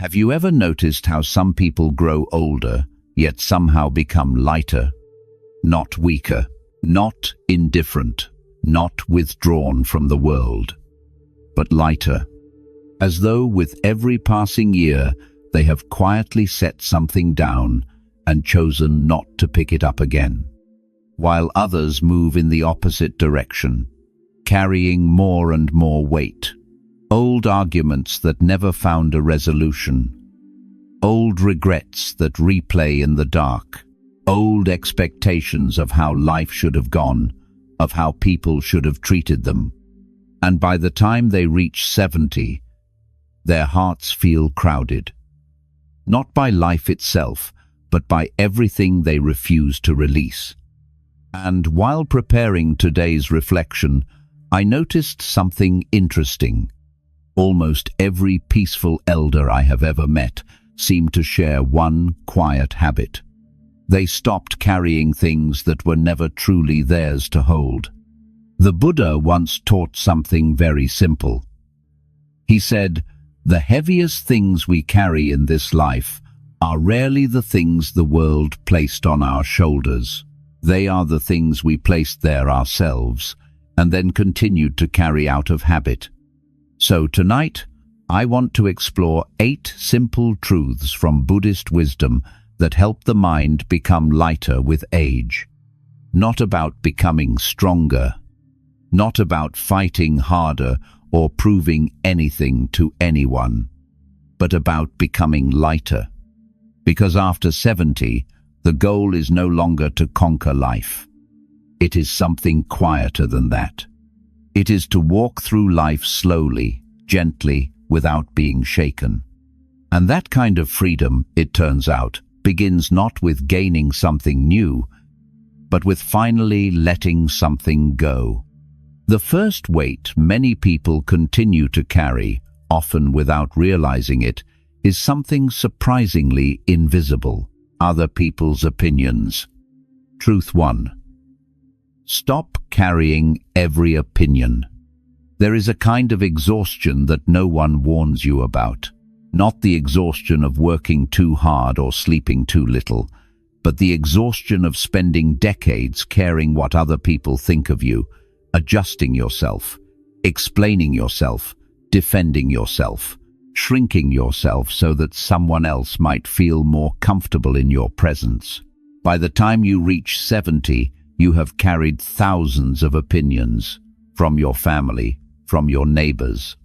Have you ever noticed how some people grow older, yet somehow become lighter? Not weaker, not indifferent, not withdrawn from the world, but lighter, as though with every passing year they have quietly set something down and chosen not to pick it up again, while others move in the opposite direction, carrying more and more weight. Old arguments that never found a resolution, old regrets that replay in the dark, old expectations of how life should have gone, of how people should have treated them. And by the time they reach 70, their hearts feel crowded, not by life itself, but by everything they refuse to release. And while preparing today's reflection, I noticed something interesting. Almost every peaceful elder I have ever met seemed to share one quiet habit. They stopped carrying things that were never truly theirs to hold. The Buddha once taught something very simple. He said, "The heaviest things we carry in this life are rarely the things the world placed on our shoulders. They are the things we placed there ourselves, and then continued to carry out of habit." So tonight, I want to explore 8 simple truths from Buddhist wisdom that help the mind become lighter with age. Not about becoming stronger, not about fighting harder or proving anything to anyone, but about becoming lighter. Because after 70, the goal is no longer to conquer life. It is something quieter than that. It is to walk through life slowly, gently, without being shaken. And that kind of freedom, it turns out, begins not with gaining something new, but with finally letting something go. The first weight many people continue to carry, often without realizing it, is something surprisingly invisible: other people's opinions. Truth 1. Stop carrying every opinion. There is a kind of exhaustion that no one warns you about. Not the exhaustion of working too hard or sleeping too little, but the exhaustion of spending decades caring what other people think of you, adjusting yourself, explaining yourself, defending yourself, shrinking yourself so that someone else might feel more comfortable in your presence. By the time you reach 70, you have carried thousands of opinions from your family, from your neighbors,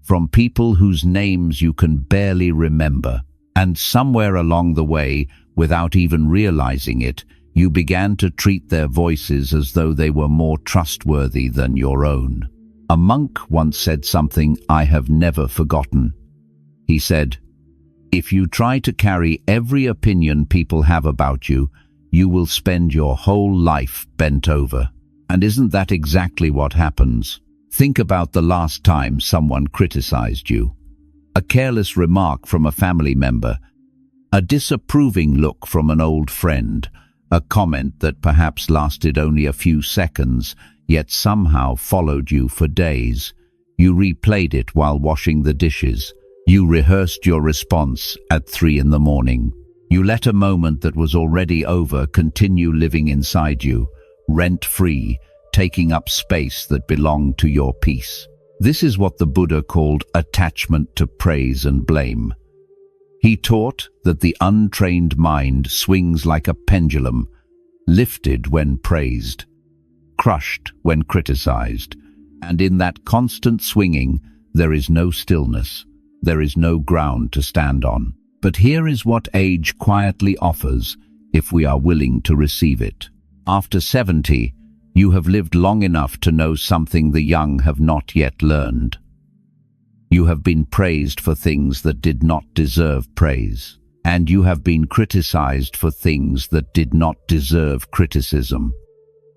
from people whose names you can barely remember. And somewhere along the way, without even realizing it, you began to treat their voices as though they were more trustworthy than your own. A monk once said something I have never forgotten. He said, "If you try to carry every opinion people have about you, you will spend your whole life bent over." And isn't that exactly what happens? Think about the last time someone criticized you. A careless remark from a family member, a disapproving look from an old friend, a comment that perhaps lasted only a few seconds, yet somehow followed you for days. You replayed it while washing the dishes. You rehearsed your response at 3 in the morning. You let a moment that was already over continue living inside you, rent-free, taking up space that belonged to your peace. This is what the Buddha called attachment to praise and blame. He taught that the untrained mind swings like a pendulum, lifted when praised, crushed when criticized, and in that constant swinging there is no stillness, there is no ground to stand on. But here is what age quietly offers if we are willing to receive it. After 70, you have lived long enough to know something the young have not yet learned. You have been praised for things that did not deserve praise, and you have been criticized for things that did not deserve criticism.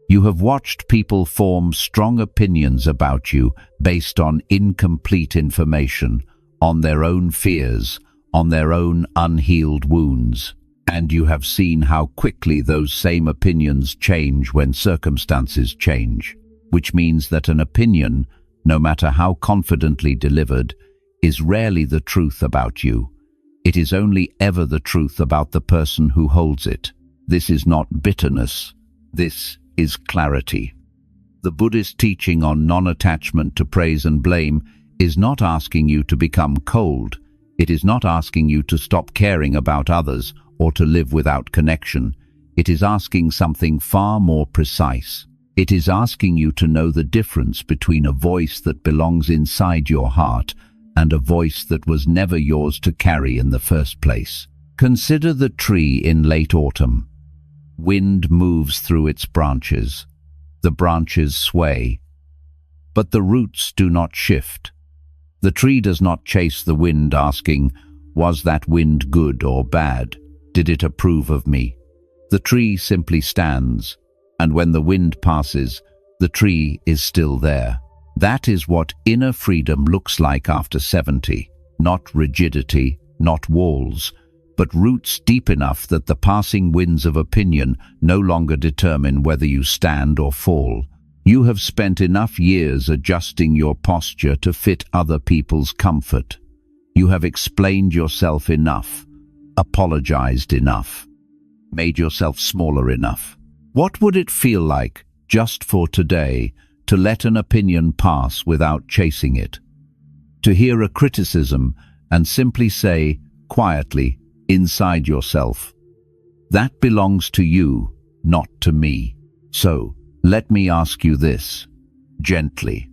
You have watched people form strong opinions about you based on incomplete information, on their own fears, on their own unhealed wounds. And you have seen how quickly those same opinions change when circumstances change, which means that an opinion, no matter how confidently delivered, is rarely the truth about you. It is only ever the truth about the person who holds it. This is not bitterness. This is clarity. The Buddhist teaching on non-attachment to praise and blame is not asking you to become cold. It is not asking you to stop caring about others or to live without connection. It is asking something far more precise. It is asking you to know the difference between a voice that belongs inside your heart and a voice that was never yours to carry in the first place. Consider the tree in late autumn. Wind moves through its branches. The branches sway, but the roots do not shift. The tree does not chase the wind asking, "Was that wind good or bad? Did it approve of me?" The tree simply stands, and when the wind passes, the tree is still there. That is what inner freedom looks like after 70. Not rigidity, not walls, but roots deep enough that the passing winds of opinion no longer determine whether you stand or fall. You have spent enough years adjusting your posture to fit other people's comfort. You have explained yourself enough, apologized enough, made yourself smaller enough. What would it feel like, just for today, to let an opinion pass without chasing it? To hear a criticism and simply say, quietly, inside yourself, "That belongs to you, not to me." So, let me ask you this, gently.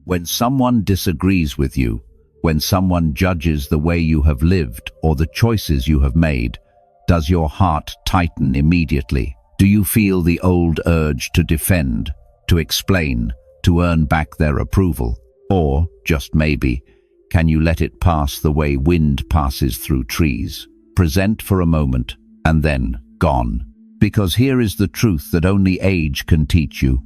When someone disagrees with you, when someone judges the way you have lived or the choices you have made, does your heart tighten immediately? Do you feel the old urge to defend, to explain, to earn back their approval? Or, just maybe, can you let it pass the way wind passes through trees? Present for a moment, and then gone. Because here is the truth that only age can teach you.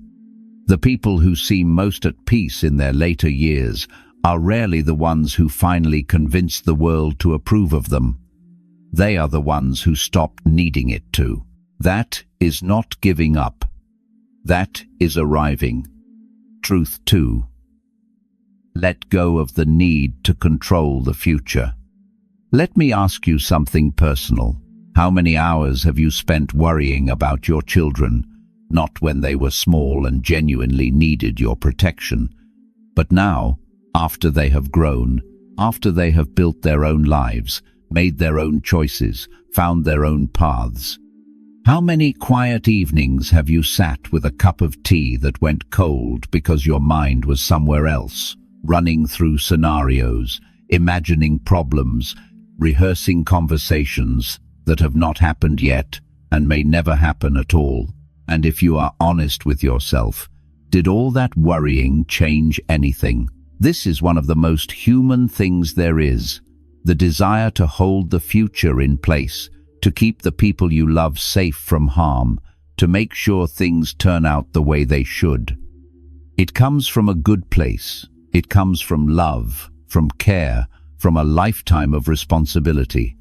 The people who seem most at peace in their later years are rarely the ones who finally convince the world to approve of them. They are the ones who stopped needing it to. That is not giving up. That is arriving. Truth 2. Let go of the need to control the future. Let me ask you something personal. How many hours have you spent worrying about your children, not when they were small and genuinely needed your protection, but now, after they have grown, after they have built their own lives, made their own choices, found their own paths? How many quiet evenings have you sat with a cup of tea that went cold because your mind was somewhere else, running through scenarios, imagining problems, rehearsing conversations that have not happened yet and may never happen at all? And if you are honest with yourself, did all that worrying change anything? This is one of the most human things there is, the desire to hold the future in place, to keep the people you love safe from harm, to make sure things turn out the way they should. It comes from a good place. It comes from love, from care, from a lifetime of responsibility.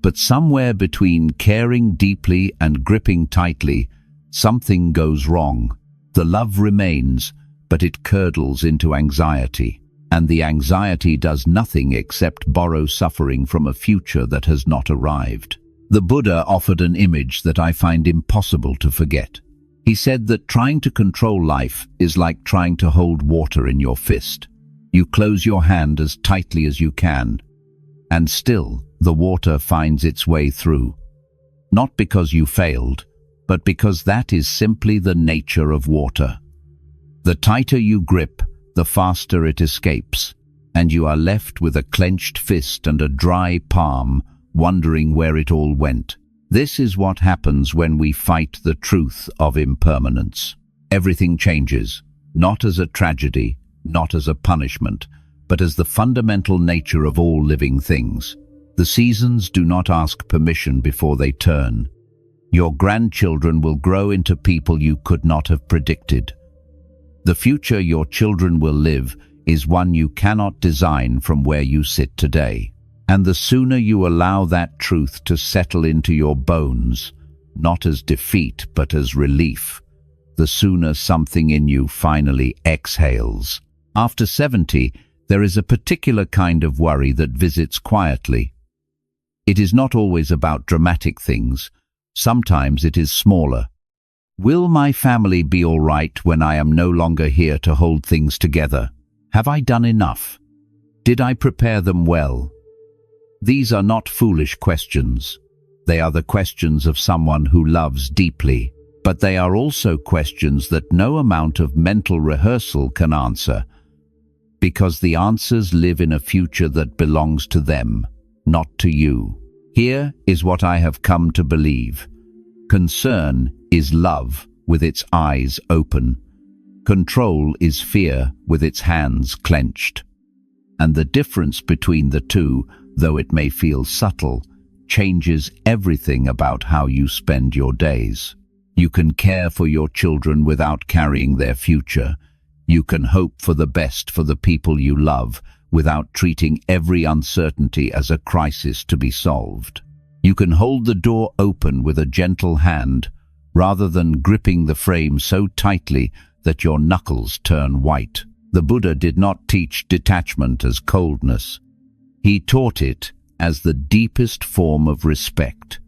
But somewhere between caring deeply and gripping tightly, something goes wrong. The love remains, but it curdles into anxiety. And the anxiety does nothing except borrow suffering from a future that has not arrived. The Buddha offered an image that I find impossible to forget. He said that trying to control life is like trying to hold water in your fist. You close your hand as tightly as you can, and still the water finds its way through. Not because you failed, but because that is simply the nature of water. The tighter you grip, the faster it escapes, and you are left with a clenched fist and a dry palm, wondering where it all went. This is what happens when we fight the truth of impermanence. Everything changes, not as a tragedy, not as a punishment, but as the fundamental nature of all living things. The seasons do not ask permission before they turn. Your grandchildren will grow into people you could not have predicted. The future your children will live is one you cannot design from where you sit today. And the sooner you allow that truth to settle into your bones, not as defeat but as relief, the sooner something in you finally exhales. After 70, there is a particular kind of worry that visits quietly. It is not always about dramatic things. Sometimes it is smaller. Will my family be all right when I am no longer here to hold things together? Have I done enough? Did I prepare them well? These are not foolish questions. They are the questions of someone who loves deeply, but they are also questions that no amount of mental rehearsal can answer, because the answers live in a future that belongs to them, not to you. Here is what I have come to believe. Concern is love with its eyes open. Control is fear with its hands clenched. And the difference between the two, though it may feel subtle, changes everything about how you spend your days. You can care for your children without carrying their future. You can hope for the best for the people you love without treating every uncertainty as a crisis to be solved. You can hold the door open with a gentle hand rather than gripping the frame so tightly that your knuckles turn white. The Buddha did not teach detachment as coldness. He taught it as the deepest form of respect,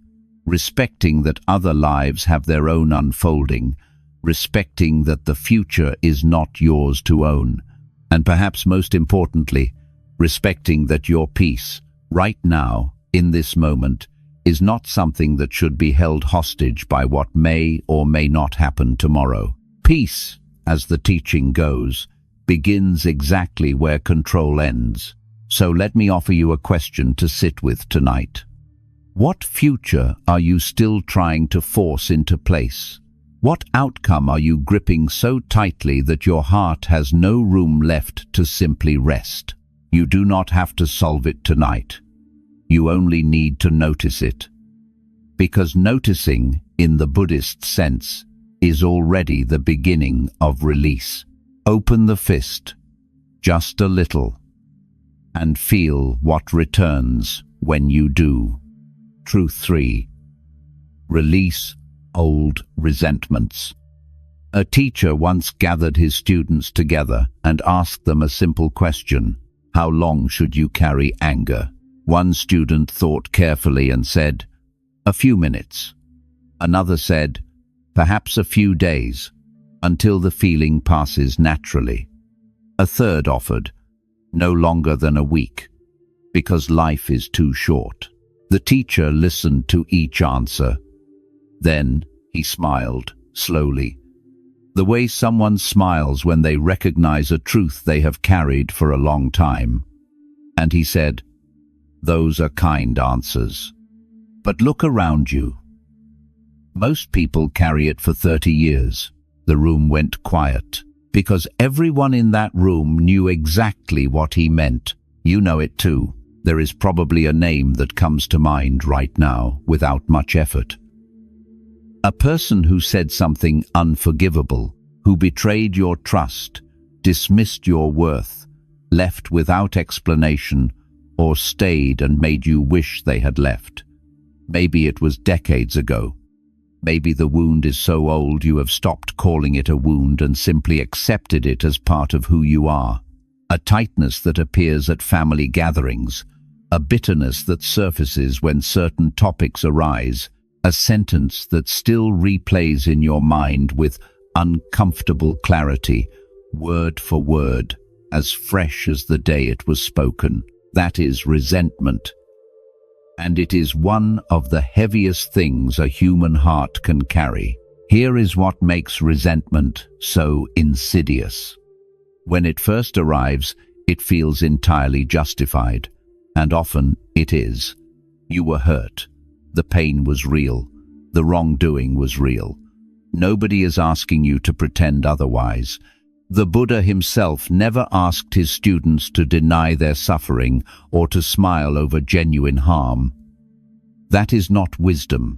respecting that other lives have their own unfolding, respecting that the future is not yours to own, and perhaps most importantly, respecting that your peace, right now, in this moment, is not something that should be held hostage by what may or may not happen tomorrow. Peace, as the teaching goes, begins exactly where control ends. So let me offer you a question to sit with tonight. What future are you still trying to force into place? What outcome are you gripping so tightly that your heart has no room left to simply rest? You do not have to solve it tonight. You only need to notice it. Because noticing, in the Buddhist sense, is already the beginning of release. Open the fist, just a little, and feel what returns when you do. Truth 3. Release old resentments. A teacher once gathered his students together and asked them a simple question: how long should you carry anger? One student thought carefully and said, a few minutes. Another said, perhaps a few days, until the feeling passes naturally. A third offered, no longer than a week, because life is too short. The teacher listened to each answer. Then he smiled, slowly, the way someone smiles when they recognize a truth they have carried for a long time. And he said, those are kind answers. But look around you. Most people carry it for 30 years. The room went quiet, because everyone in that room knew exactly what he meant. You know it too. There is probably a name that comes to mind right now, without much effort. A person who said something unforgivable, who betrayed your trust, dismissed your worth, left without explanation, or stayed and made you wish they had left. Maybe it was decades ago. Maybe the wound is so old you have stopped calling it a wound and simply accepted it as part of who you are. A tightness that appears at family gatherings, a bitterness that surfaces when certain topics arise, a sentence that still replays in your mind with uncomfortable clarity, word for word, as fresh as the day it was spoken. That is resentment. And it is one of the heaviest things a human heart can carry. Here is what makes resentment so insidious. When it first arrives, it feels entirely justified, and often it is. You were hurt. The pain was real. The wrongdoing was real. Nobody is asking you to pretend otherwise. The Buddha himself never asked his students to deny their suffering or to smile over genuine harm. That is not wisdom.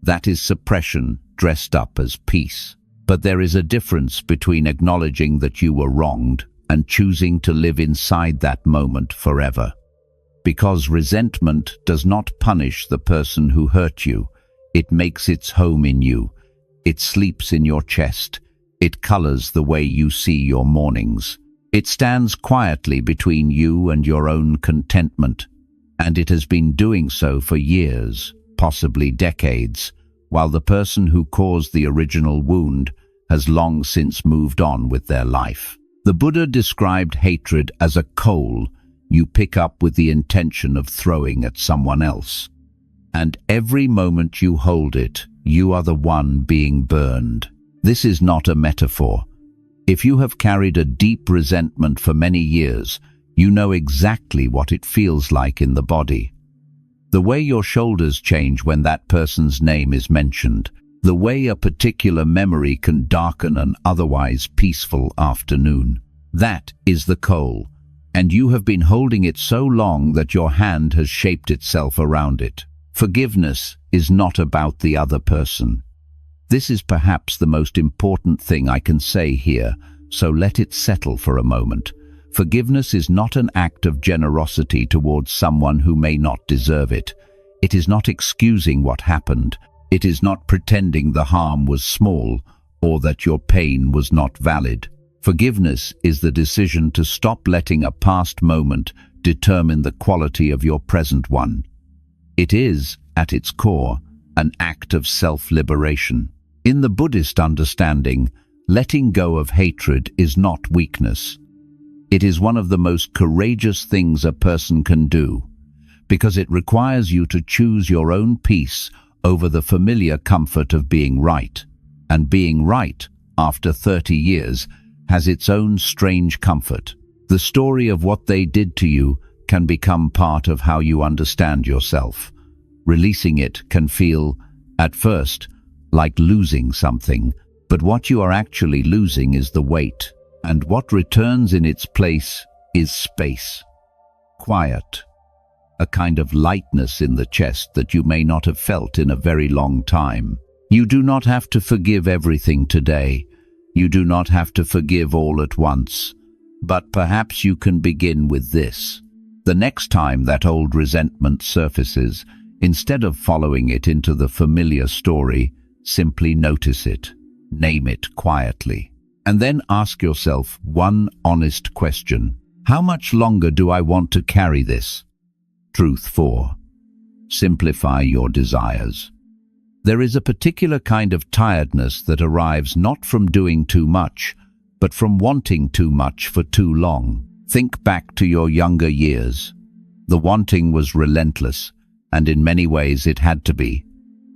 That is suppression dressed up as peace. But there is a difference between acknowledging that you were wronged and choosing to live inside that moment forever. Because resentment does not punish the person who hurt you. It makes its home in you. It sleeps in your chest. It colors the way you see your mornings. It stands quietly between you and your own contentment. And it has been doing so for years, possibly decades, while the person who caused the original wound has long since moved on with their life. The Buddha described hatred as a coal you pick up with the intention of throwing at someone else. And every moment you hold it, you are the one being burned. This is not a metaphor. If you have carried a deep resentment for many years, you know exactly what it feels like in the body. The way your shoulders change when that person's name is mentioned, the way a particular memory can darken an otherwise peaceful afternoon. That is the coal, and you have been holding it so long that your hand has shaped itself around it. Forgiveness is not about the other person. This is perhaps the most important thing I can say here, so let it settle for a moment. Forgiveness is not an act of generosity towards someone who may not deserve it. It is not excusing what happened. It is not pretending the harm was small or that your pain was not valid. Forgiveness is the decision to stop letting a past moment determine the quality of your present one. It is, at its core, an act of self-liberation. In the Buddhist understanding, letting go of hatred is not weakness. It is one of the most courageous things a person can do, because it requires you to choose your own peace over the familiar comfort of being right. And being right, after 30 years, has its own strange comfort. The story of what they did to you can become part of how you understand yourself. Releasing it can feel, at first, like losing something, but what you are actually losing is the weight, and what returns in its place is space. Quiet. A kind of lightness in the chest that you may not have felt in a very long time. You do not have to forgive everything today. You do not have to forgive all at once. But perhaps you can begin with this. The next time that old resentment surfaces, instead of following it into the familiar story, simply notice it, name it quietly, and then ask yourself one honest question. How much longer do I want to carry this? Truth 4. Simplify your desires. There is a particular kind of tiredness that arrives not from doing too much, but from wanting too much for too long. Think back to your younger years. The wanting was relentless, and in many ways it had to be.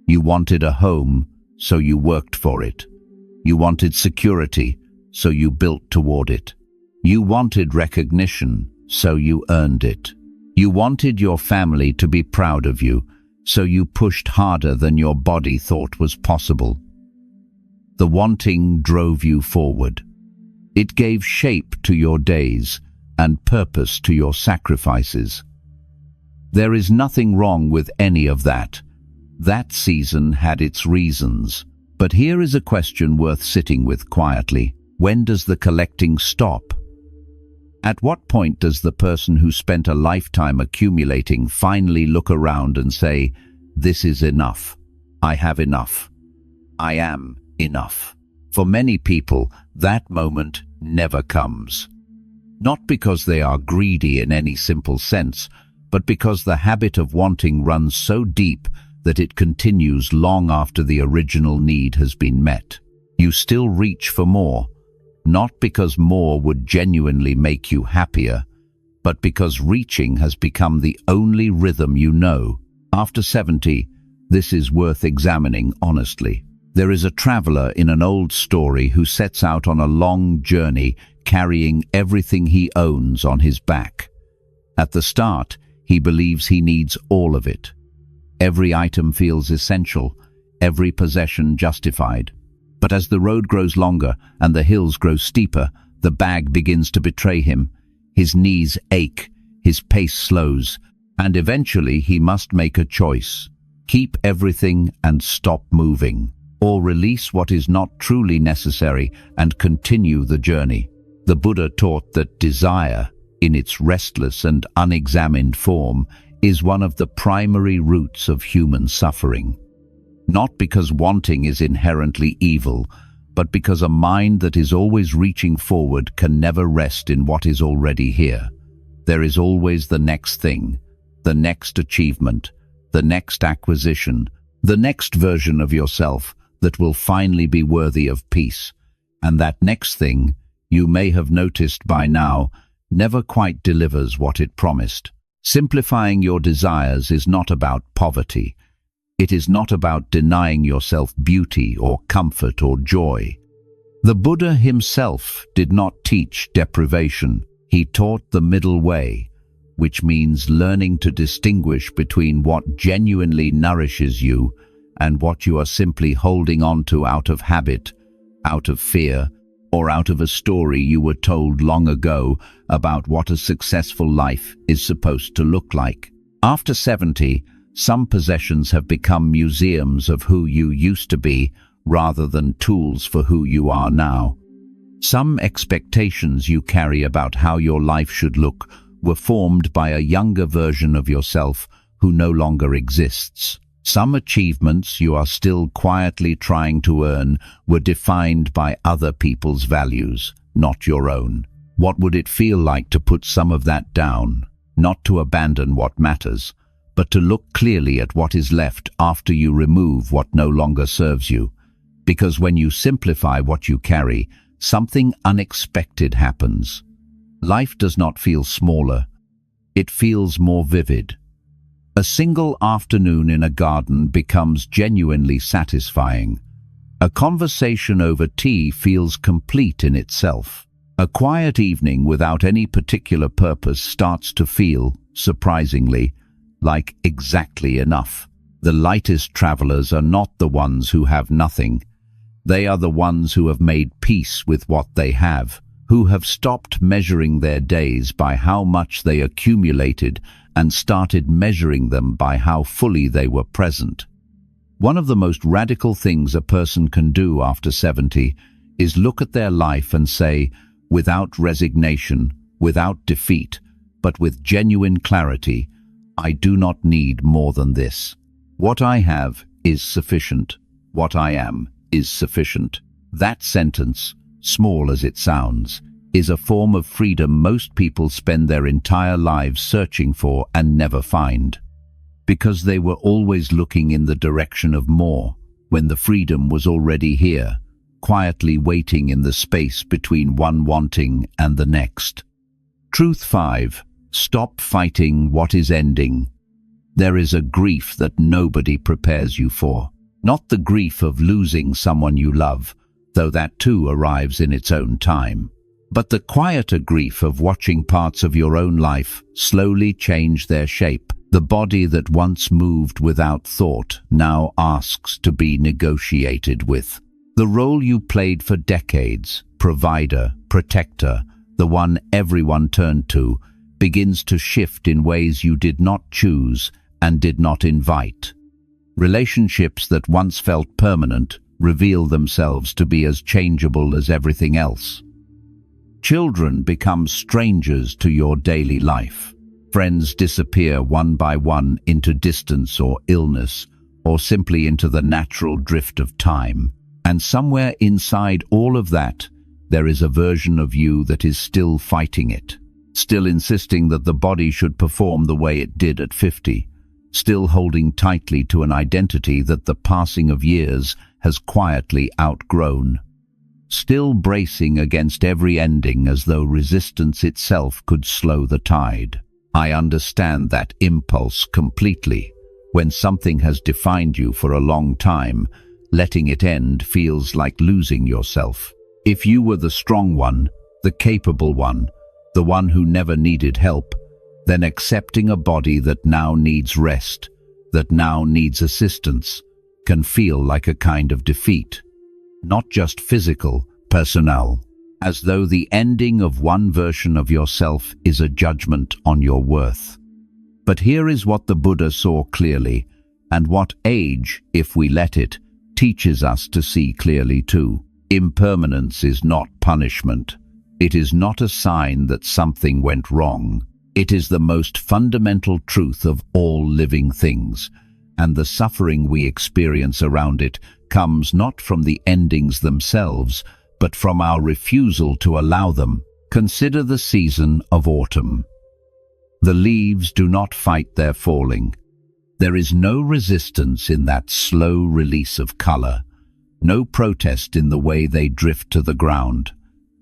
You wanted a home, so you worked for it. You wanted security, so you built toward it. You wanted recognition, so you earned it. You wanted your family to be proud of you, so you pushed harder than your body thought was possible. The wanting drove you forward. It gave shape to your days and purpose to your sacrifices. There is nothing wrong with any of that. That season had its reasons. But here is a question worth sitting with quietly. When does the collecting stop? At what point does the person who spent a lifetime accumulating finally look around and say, "This is enough. I have enough. I am enough"? For many people, that moment never comes. Not because they are greedy in any simple sense, but because the habit of wanting runs so deep that it continues long after the original need has been met. You still reach for more, not because more would genuinely make you happier, but because reaching has become the only rhythm you know. After 70, this is worth examining honestly. There is a traveler in an old story who sets out on a long journey carrying everything he owns on his back. At the start, he believes he needs all of it. Every item feels essential, every possession justified. But as the road grows longer and the hills grow steeper, the bag begins to betray him. His knees ache, his pace slows, and eventually he must make a choice. Keep everything and stop moving, or release what is not truly necessary and continue the journey. The Buddha taught that desire, in its restless and unexamined form, is one of the primary roots of human suffering. Not because wanting is inherently evil, but because a mind that is always reaching forward can never rest in what is already here. There is always the next thing, the next achievement, the next acquisition, the next version of yourself that will finally be worthy of peace. And that next thing, you may have noticed by now, never quite delivers what it promised. Simplifying your desires is not about poverty. It is not about denying yourself beauty or comfort or joy. The Buddha himself did not teach deprivation. He taught the middle way, which means learning to distinguish between what genuinely nourishes you and what you are simply holding on to out of habit, out of fear, or out of a story you were told long ago about what a successful life is supposed to look like. After 70, some possessions have become museums of who you used to be rather than tools for who you are now. Some expectations you carry about how your life should look were formed by a younger version of yourself who no longer exists. Some achievements you are still quietly trying to earn were defined by other people's values, not your own. What would it feel like to put some of that down, not to abandon what matters, but to look clearly at what is left after you remove what no longer serves you? Because when you simplify what you carry, something unexpected happens. Life does not feel smaller. It feels more vivid. A single afternoon in a garden becomes genuinely satisfying. A conversation over tea feels complete in itself. A quiet evening without any particular purpose starts to feel, surprisingly, like exactly enough. The lightest travelers are not the ones who have nothing. They are the ones who have made peace with what they have, who have stopped measuring their days by how much they accumulated and started measuring them by how fully they were present. One of the most radical things a person can do after 70 is look at their life and say, without resignation, without defeat, but with genuine clarity, I do not need more than this. What I have is sufficient. What I am is sufficient. That sentence, small as it sounds, is a form of freedom most people spend their entire lives searching for and never find, because they were always looking in the direction of more, when the freedom was already here, quietly waiting in the space between one wanting and the next. Truth 5. Stop fighting what is ending. There is a grief that nobody prepares you for. Not the grief of losing someone you love, though that too arrives in its own time, but the quieter grief of watching parts of your own life slowly change their shape. The body that once moved without thought now asks to be negotiated with. The role you played for decades, provider, protector, the one everyone turned to, begins to shift in ways you did not choose and did not invite. Relationships that once felt permanent reveal themselves to be as changeable as everything else. Children become strangers to your daily life. Friends disappear one by one into distance or illness, or simply into the natural drift of time. And somewhere inside all of that, there is a version of you that is still fighting it, still insisting that the body should perform the way it did at 50, still holding tightly to an identity that the passing of years has quietly outgrown, still bracing against every ending as though resistance itself could slow the tide. I understand that impulse completely. When something has defined you for a long time, letting it end feels like losing yourself. If you were the strong one, the capable one, the one who never needed help, then accepting a body that now needs rest, that now needs assistance, can feel like a kind of defeat. Not just physical, personal, as though the ending of one version of yourself is a judgment on your worth. But here is what the Buddha saw clearly, and what age, if we let it, teaches us to see clearly too. Impermanence is not punishment. It is not a sign that something went wrong. It is the most fundamental truth of all living things, and the suffering we experience around it comes not from the endings themselves, but from our refusal to allow them. Consider the season of autumn. The leaves do not fight their falling. There is no resistance in that slow release of color, no protest in the way they drift to the ground.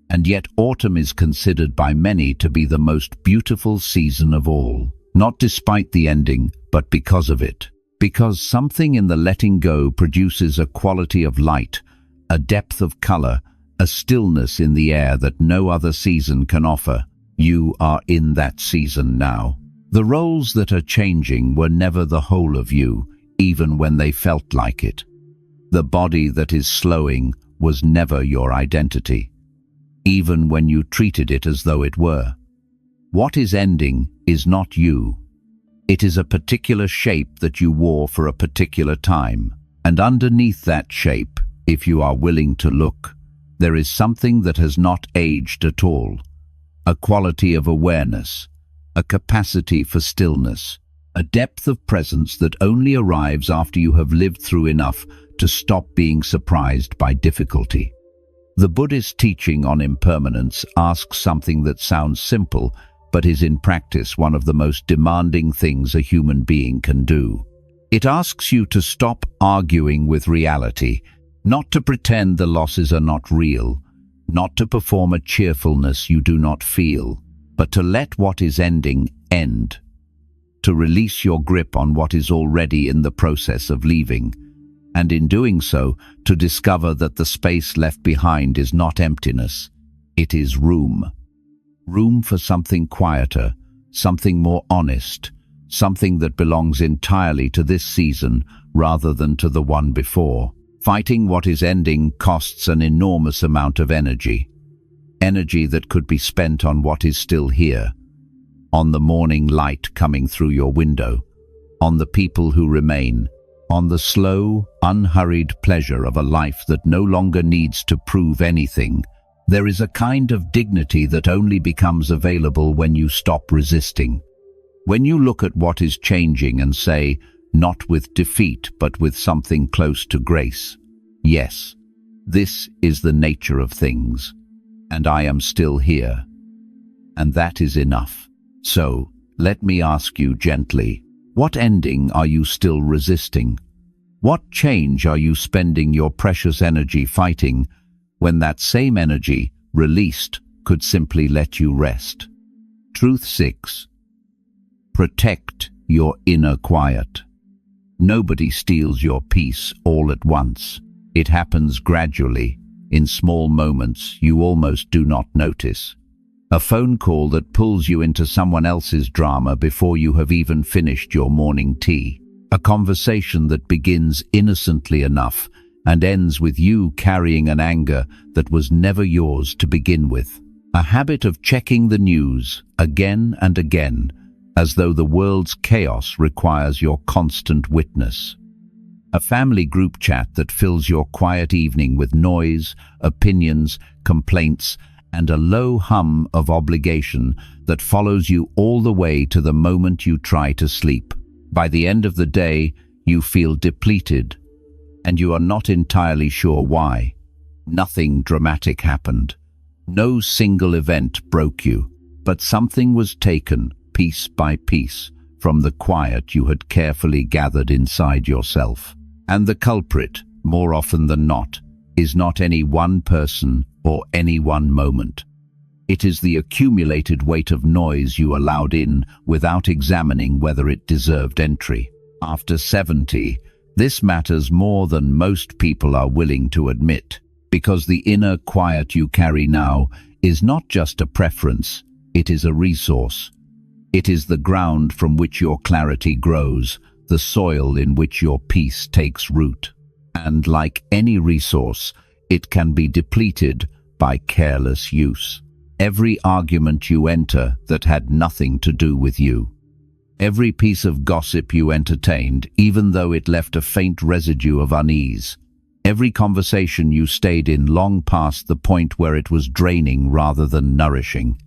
And yet autumn is considered by many to be the most beautiful season of all, not despite the ending, but because of it. Because something in the letting go produces a quality of light, a depth of color, a stillness in the air that no other season can offer. You are in that season now. The roles that are changing were never the whole of you, even when they felt like it. The body that is slowing was never your identity, even when you treated it as though it were. What is ending is not you. It is a particular shape that you wore for a particular time, and underneath that shape, if you are willing to look, there is something that has not aged at all. A quality of awareness, a capacity for stillness, a depth of presence that only arrives after you have lived through enough to stop being surprised by difficulty. The Buddhist teaching on impermanence asks something that sounds simple, but is in practice one of the most demanding things a human being can do. It asks you to stop arguing with reality, not to pretend the losses are not real, not to perform a cheerfulness you do not feel, but to let what is ending end, to release your grip on what is already in the process of leaving, and in doing so, to discover that the space left behind is not emptiness, it is room. Room for something quieter, something more honest, something that belongs entirely to this season rather than to the one before. Fighting what is ending costs an enormous amount of energy. Energy that could be spent on what is still here, on the morning light coming through your window, on the people who remain, on the slow, unhurried pleasure of a life that no longer needs to prove anything. There is a kind of dignity that only becomes available when you stop resisting. When you look at what is changing and say, not with defeat, but with something close to grace, yes, this is the nature of things, and I am still here. And that is enough. So, let me ask you gently, what ending are you still resisting? What change are you spending your precious energy fighting when that same energy, released, could simply let you rest? Truth 6. Protect your inner quiet. Nobody steals your peace all at once. It happens gradually, in small moments you almost do not notice. A phone call that pulls you into someone else's drama before you have even finished your morning tea. A conversation that begins innocently enough and ends with you carrying an anger that was never yours to begin with. A habit of checking the news again and again, as though the world's chaos requires your constant witness. A family group chat that fills your quiet evening with noise, opinions, complaints, and a low hum of obligation that follows you all the way to the moment you try to sleep. By the end of the day, you feel depleted, and you are not entirely sure why. Nothing dramatic happened. No single event broke you, but something was taken, piece by piece, from the quiet you had carefully gathered inside yourself. And the culprit, more often than not, is not any one person or any one moment. It is the accumulated weight of noise you allowed in without examining whether it deserved entry. After 70, this matters more than most people are willing to admit, because the inner quiet you carry now is not just a preference, it is a resource. It is the ground from which your clarity grows, the soil in which your peace takes root. And like any resource, it can be depleted by careless use. Every argument you enter that had nothing to do with you. Every piece of gossip you entertained, even though it left a faint residue of unease. Every conversation you stayed in long past the point where it was draining rather than nourishing.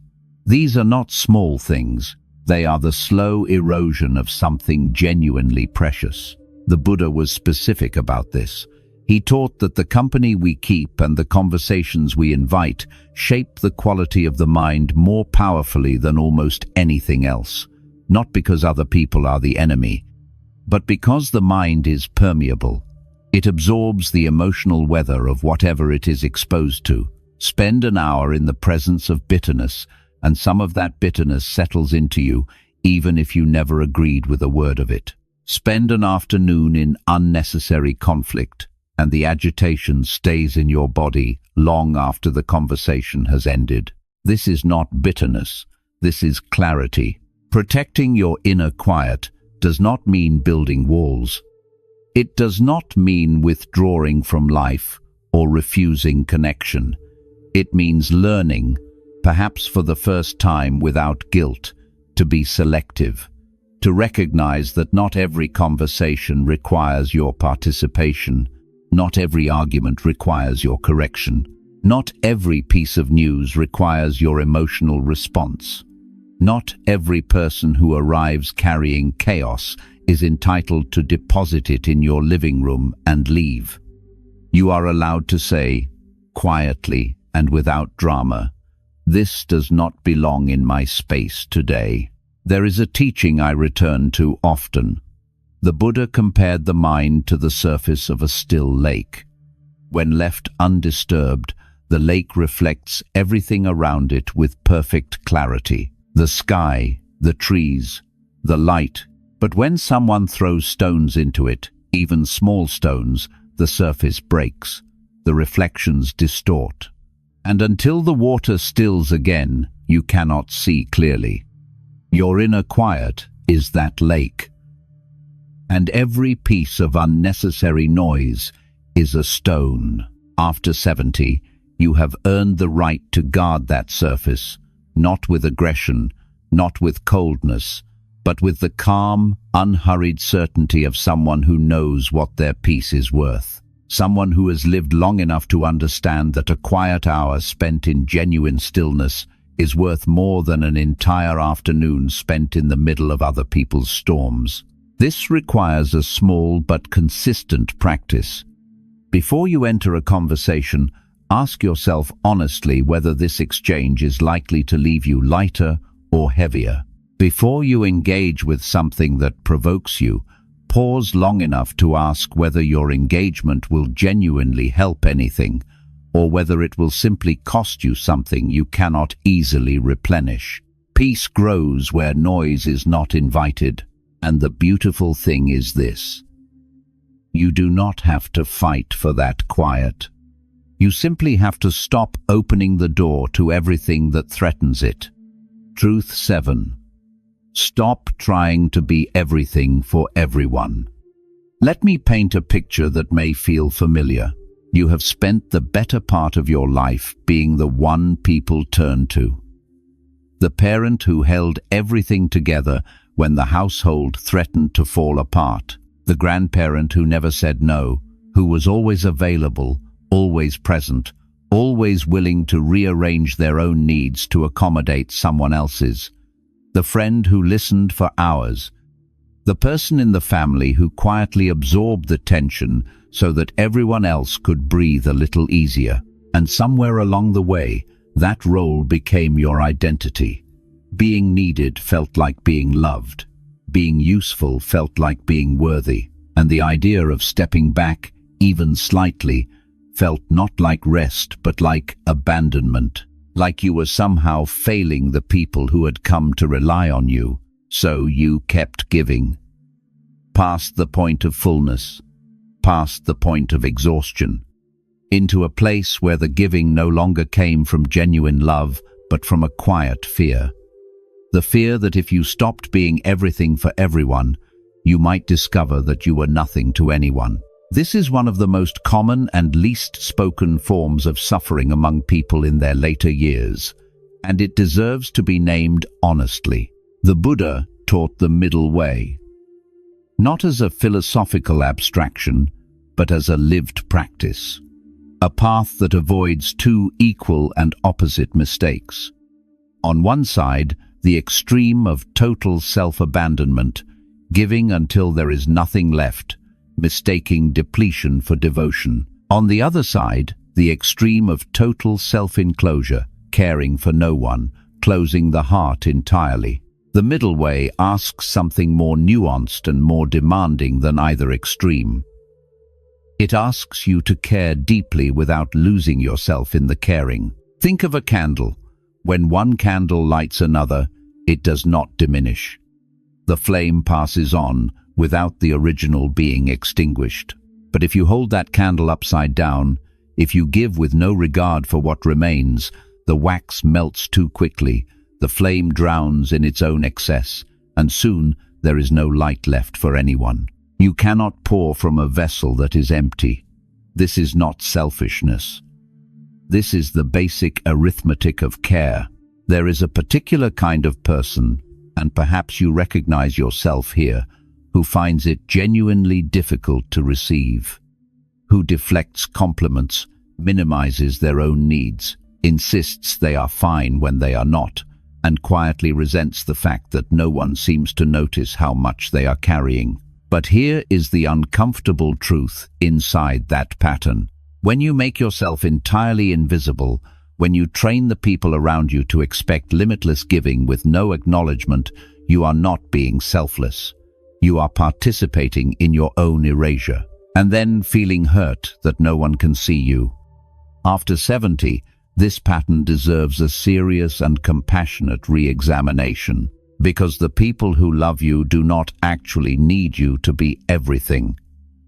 These are not small things. They are the slow erosion of something genuinely precious. The Buddha was specific about this. He taught that the company we keep and the conversations we invite shape the quality of the mind more powerfully than almost anything else. not because other people are the enemy, but because the mind is permeable. It absorbs the emotional weather of whatever it is exposed to. Spend an hour in the presence of bitterness, and some of that bitterness settles into you, even if you never agreed with a word of it. Spend an afternoon in unnecessary conflict, and the agitation stays in your body long after the conversation has ended. This is not bitterness. This is clarity. Protecting your inner quiet does not mean building walls. It does not mean withdrawing from life or refusing connection. It means learning, perhaps for the first time without guilt, to be selective, to recognize that not every conversation requires your participation, not every argument requires your correction, not every piece of news requires your emotional response. Not every person who arrives carrying chaos is entitled to deposit it in your living room and leave. You are allowed to say, quietly and without drama, "This does not belong in my space today." There is a teaching I return to often. The Buddha compared the mind to the surface of a still lake. When left undisturbed, the lake reflects everything around it with perfect clarity. The sky, the trees, the light. But when someone throws stones into it, even small stones, the surface breaks. The reflections distort. And until the water stills again, you cannot see clearly. Your inner quiet is that lake. And every piece of unnecessary noise is a stone. After 70, you have earned the right to guard that surface, not with aggression, not with coldness, but with the calm, unhurried certainty of someone who knows what their peace is worth. Someone who has lived long enough to understand that a quiet hour spent in genuine stillness is worth more than an entire afternoon spent in the middle of other people's storms. This requires a small but consistent practice. Before you enter a conversation, ask yourself honestly whether this exchange is likely to leave you lighter or heavier. Before you engage with something that provokes you, pause long enough to ask whether your engagement will genuinely help anything, or whether it will simply cost you something you cannot easily replenish. Peace grows where noise is not invited, and the beautiful thing is this: you do not have to fight for that quiet. You simply have to stop opening the door to everything that threatens it. Truth 7. Stop trying to be everything for everyone. Let me paint a picture that may feel familiar. You have spent the better part of your life being the one people turn to. The parent who held everything together when the household threatened to fall apart. The grandparent who never said no, who was always available, always present, always willing to rearrange their own needs to accommodate someone else's. The friend who listened for hours. The person in the family who quietly absorbed the tension so that everyone else could breathe a little easier. And somewhere along the way, that role became your identity. Being needed felt like being loved. Being useful felt like being worthy. And the idea of stepping back, even slightly, felt not like rest but like abandonment. Like you were somehow failing the people who had come to rely on you. So you kept giving. Past the point of fullness. Past the point of exhaustion. Into a place where the giving no longer came from genuine love, but from a quiet fear. The fear that if you stopped being everything for everyone, you might discover that you were nothing to anyone. This is one of the most common and least spoken forms of suffering among people in their later years, and it deserves to be named honestly. The Buddha taught the middle way, not as a philosophical abstraction, but as a lived practice. A path that avoids two equal and opposite mistakes. On one side, the extreme of total self-abandonment, giving until there is nothing left, mistaking depletion for devotion. On the other side, the extreme of total self-enclosure, caring for no one, closing the heart entirely. The middle way asks something more nuanced and more demanding than either extreme. It asks you to care deeply without losing yourself in the caring. Think of a candle. When one candle lights another, it does not diminish. The flame passes on without the original being extinguished. But if you hold that candle upside down, if you give with no regard for what remains, the wax melts too quickly, the flame drowns in its own excess, and soon there is no light left for anyone. You cannot pour from a vessel that is empty. This is not selfishness. This is the basic arithmetic of care. There is a particular kind of person, and perhaps you recognize yourself here, who finds it genuinely difficult to receive, who deflects compliments, minimizes their own needs, insists they are fine when they are not, and quietly resents the fact that no one seems to notice how much they are carrying. But here is the uncomfortable truth inside that pattern. When you make yourself entirely invisible, when you train the people around you to expect limitless giving with no acknowledgement, you are not being selfless. You are participating in your own erasure, and then feeling hurt that no one can see you. After 70, this pattern deserves a serious and compassionate re-examination, because the people who love you do not actually need you to be everything.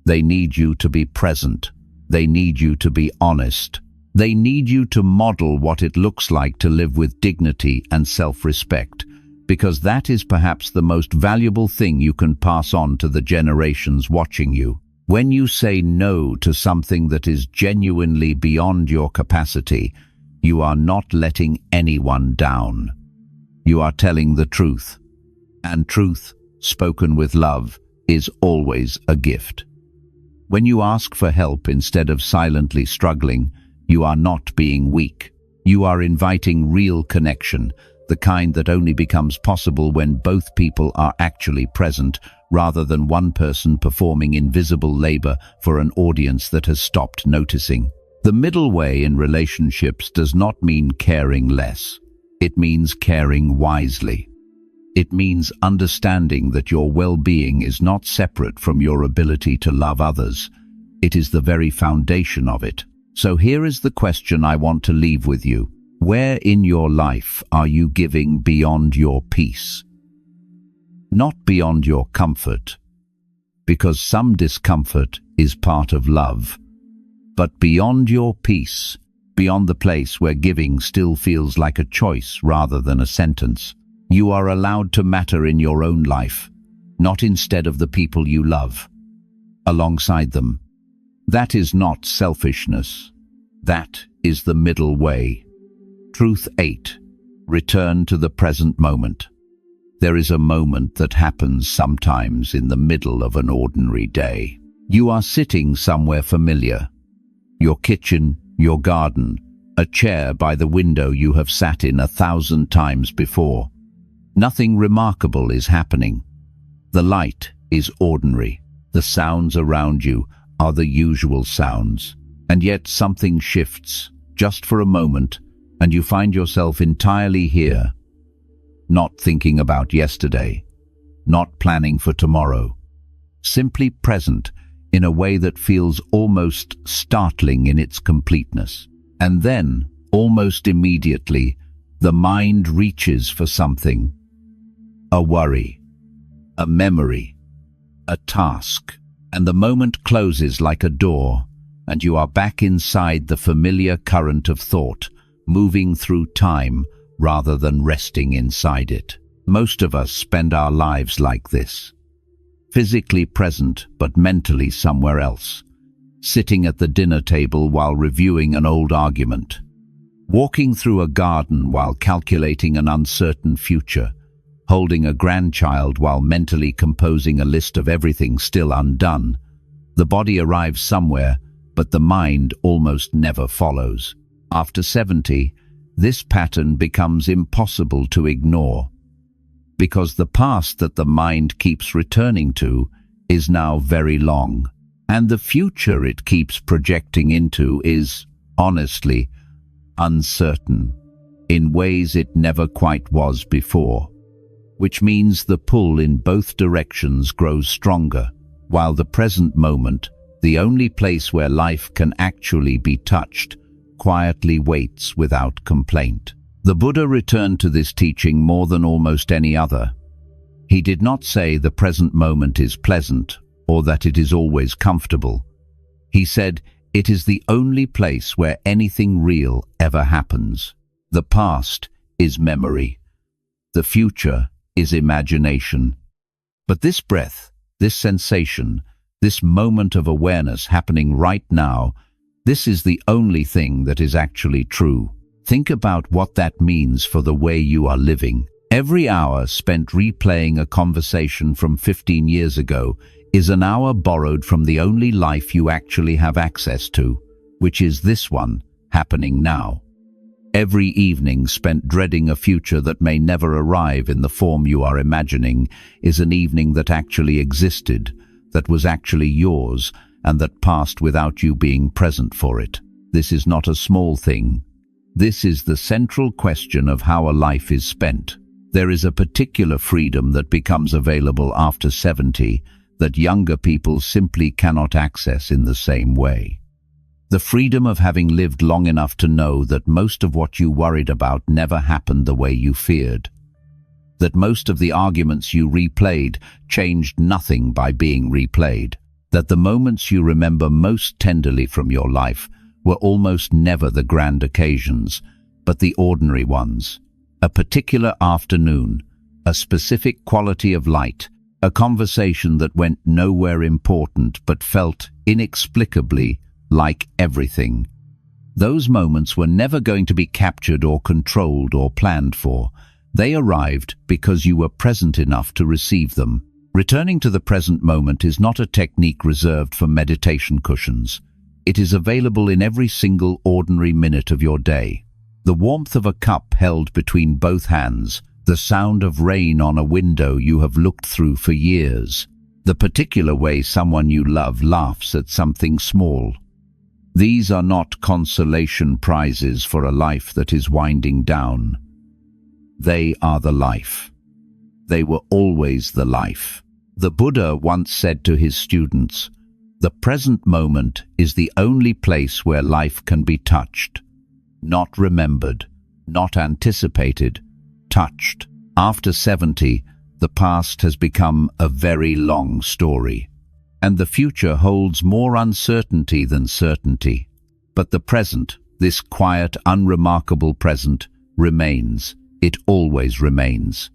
They need you to be present. They need you to be honest. They need you to model what it looks like to live with dignity and self-respect, because that is perhaps the most valuable thing you can pass on to the generations watching you. When you say no to something that is genuinely beyond your capacity, you are not letting anyone down. You are telling the truth, and truth, spoken with love, is always a gift. When you ask for help instead of silently struggling, you are not being weak. You are inviting real connection, the kind that only becomes possible when both people are actually present, rather than one person performing invisible labor for an audience that has stopped noticing. The middle way in relationships does not mean caring less. It means caring wisely. It means understanding that your well-being is not separate from your ability to love others. It is the very foundation of it. So here is the question I want to leave with you. Where in your life are you giving beyond your peace? Not beyond your comfort, because some discomfort is part of love, but beyond your peace, beyond the place where giving still feels like a choice rather than a sentence. You are allowed to matter in your own life, not instead of the people you love, alongside them. That is not selfishness. That is the middle way. Truth 8. Return to the present moment. There is a moment that happens sometimes in the middle of an ordinary day. You are sitting somewhere familiar. Your kitchen, your garden, a chair by the window you have sat in 1,000 times before. Nothing remarkable is happening. The light is ordinary. The sounds around you are the usual sounds. And yet something shifts, just for a moment, and you find yourself entirely here, not thinking about yesterday, not planning for tomorrow, simply present in a way that feels almost startling in its completeness. And then, almost immediately, the mind reaches for something. A worry, a memory, a task, and the moment closes like a door, and you are back inside the familiar current of thought, moving through time rather than resting inside it. Most of us spend our lives like this, physically present but mentally somewhere else, sitting at the dinner table while reviewing an old argument, walking through a garden while calculating an uncertain future, holding a grandchild while mentally composing a list of everything still undone. The body arrives somewhere, but the mind almost never follows. After 70, this pattern becomes impossible to ignore, because the past that the mind keeps returning to is now very long, and the future it keeps projecting into is, honestly, uncertain, in ways it never quite was before. which means the pull in both directions grows stronger, while the present moment, the only place where life can actually be touched, quietly waits without complaint. The Buddha returned to this teaching more than almost any other. He did not say the present moment is pleasant or that it is always comfortable. He said it is the only place where anything real ever happens. The past is memory. The future is imagination. But this breath, this sensation, this moment of awareness happening right now, this is the only thing that is actually true. Think about what that means for the way you are living. Every hour spent replaying a conversation from 15 years ago is an hour borrowed from the only life you actually have access to, which is this one, happening now. Every evening spent dreading a future that may never arrive in the form you are imagining is an evening that actually existed, that was actually yours, and that passed without you being present for it. This is not a small thing. This is the central question of how a life is spent. There is a particular freedom that becomes available after 70 that younger people simply cannot access in the same way. The freedom of having lived long enough to know that most of what you worried about never happened the way you feared. That most of the arguments you replayed changed nothing by being replayed. That the moments you remember most tenderly from your life were almost never the grand occasions, but the ordinary ones. A particular afternoon, a specific quality of light, a conversation that went nowhere important but felt inexplicably like everything. Those moments were never going to be captured or controlled or planned for. They arrived because you were present enough to receive them. Returning to the present moment is not a technique reserved for meditation cushions. It is available in every single ordinary minute of your day. The warmth of a cup held between both hands, the sound of rain on a window you have looked through for years, the particular way someone you love laughs at something small. These are not consolation prizes for a life that is winding down. They are the life. They were always the life. The Buddha once said to his students, "The present moment is the only place where life can be touched. Not remembered, not anticipated, touched." After 70, the past has become a very long story, and the future holds more uncertainty than certainty. But the present, this quiet, unremarkable present, remains. It always remains.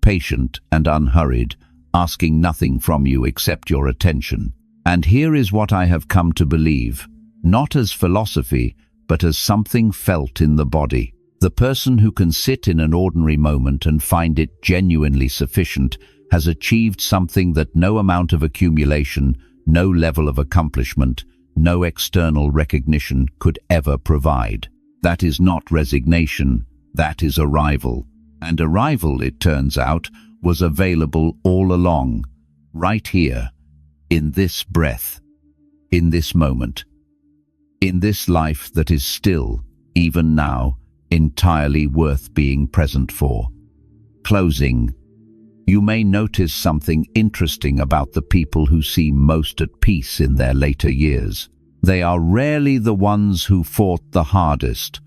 Patient and unhurried, asking nothing from you except your attention. And here is what I have come to believe, not as philosophy, but as something felt in the body. The person who can sit in an ordinary moment and find it genuinely sufficient has achieved something that no amount of accumulation, no level of accomplishment, no external recognition could ever provide. That is not resignation, that is arrival. And arrival, it turns out, was available all along, right here, in this breath, in this moment, in this life that is still, even now, entirely worth being present for. Closing. You may notice something interesting about the people who seem most at peace in their later years. They are rarely the ones who fought the hardest,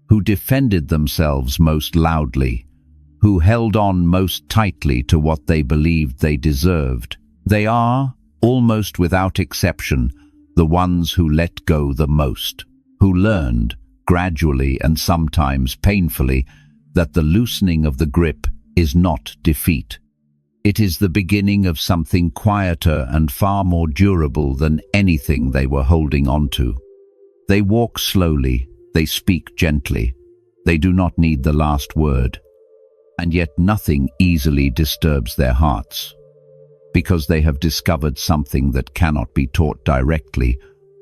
who defended themselves most loudly, who held on most tightly to what they believed they deserved. They are, almost without exception, the ones who let go the most, who learned, gradually and sometimes painfully, that the loosening of the grip is not defeat. It is the beginning of something quieter and far more durable than anything they were holding on to. They walk slowly, they speak gently, they do not need the last word, and yet nothing easily disturbs their hearts, because they have discovered something that cannot be taught directly,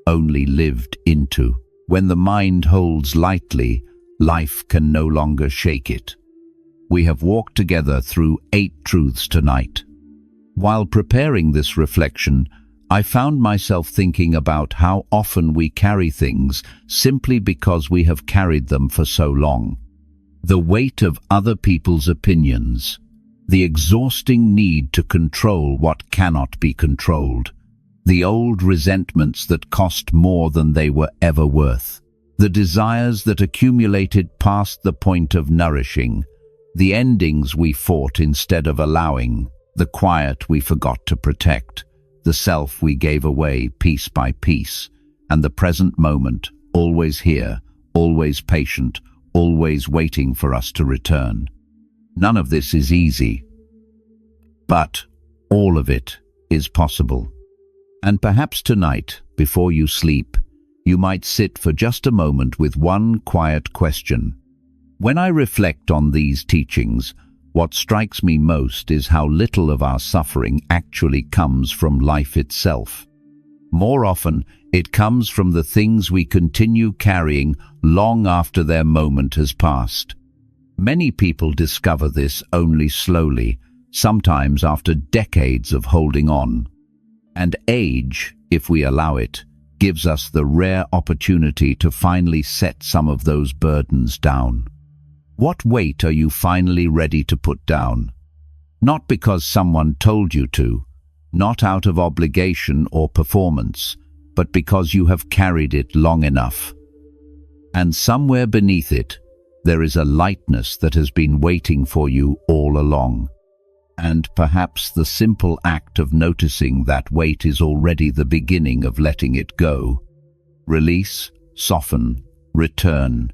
only lived into. When the mind holds lightly, life can no longer shake it. We have walked together through 8 truths tonight. While preparing this reflection, I found myself thinking about how often we carry things simply because we have carried them for so long. The weight of other people's opinions, The exhausting need to control what cannot be controlled. The old resentments that cost more than they were ever worth. The desires that accumulated past the point of nourishing. The endings we fought instead of allowing. The quiet we forgot to protect. The self we gave away piece by piece. And the present moment, always here, always patient, always waiting for us to return. None of this is easy, but all of it is possible. And perhaps tonight, before you sleep, you might sit for just a moment with one quiet question. When I reflect on these teachings, what strikes me most is how little of our suffering actually comes from life itself. More often, it comes from the things we continue carrying long after their moment has passed. Many people discover this only slowly, sometimes after decades of holding on. And age, if we allow it, gives us the rare opportunity to finally set some of those burdens down. What weight are you finally ready to put down? Not because someone told you to, not out of obligation or performance, but because you have carried it long enough. And somewhere beneath it, there is a lightness that has been waiting for you all along. And perhaps the simple act of noticing that weight is already the beginning of letting it go. Release, soften, return,